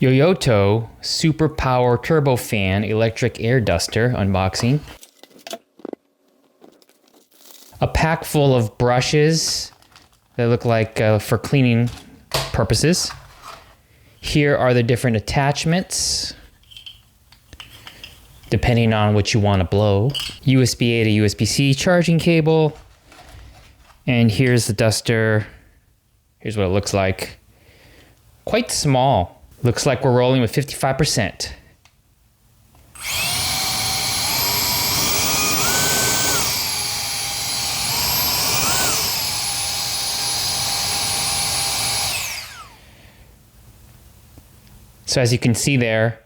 Yoyoto Super Power Turbo Fan Electric Air Duster unboxing. A pack full of brushes that look like for cleaning purposes. Here are the different attachments, depending on what you want to blow. USB-A to USB-C charging cable. And here's the duster. Here's what it looks like. Quite small. Looks like we're rolling with 55%. So as you can see there,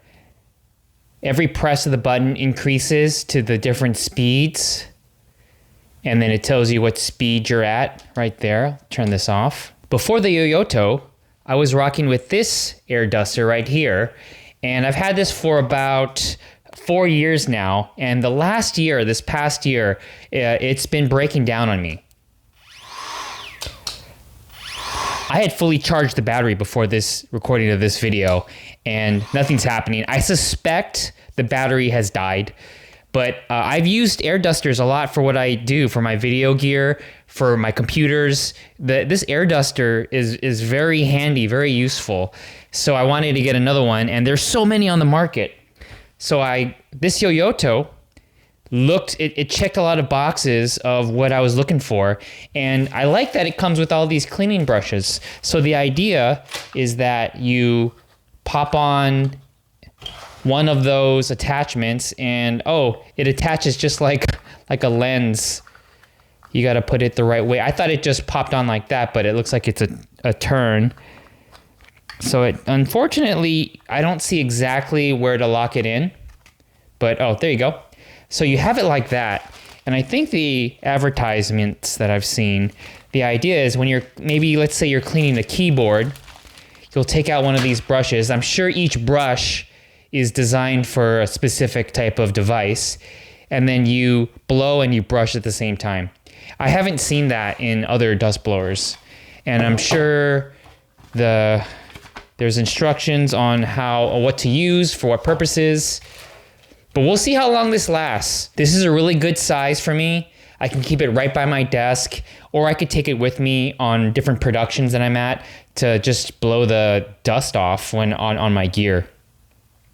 every press of the button increases to the different speeds. And then it tells you what speed you're at right there. I'll turn this off. Before the Yoyoto, I was rocking with this air duster right here, and I've had this for about 4 years now, and this past year, it's been breaking down on me. I had fully charged the battery before this recording of this video, and nothing's happening. I suspect the battery has died, but I've used air dusters a lot for what I do, for my video gear, for my computers. This air duster is very handy, very useful. So I wanted to get another one, and there's so many on the market. So this Yoyoto it checked a lot of boxes of what I was looking for, and I like that it comes with all these cleaning brushes. So the idea is that you pop on one of those attachments and it attaches just like a lens. You got to put it the right way. I thought it just popped on like that, but it looks like it's a turn. So unfortunately, I don't see exactly where to lock it in, but there you go. So you have it like that. And I think the advertisements that I've seen, the idea is when let's say you're cleaning a keyboard, you'll take out one of these brushes. I'm sure each brush is designed for a specific type of device, and then you blow and you brush at the same time. I haven't seen that in other dust blowers, and I'm sure there's instructions on what to use for what purposes, but we'll see how long this lasts. This is a really good size for me. I can keep it right by my desk, or I could take it with me on different productions that I'm at to just blow the dust off when on my gear.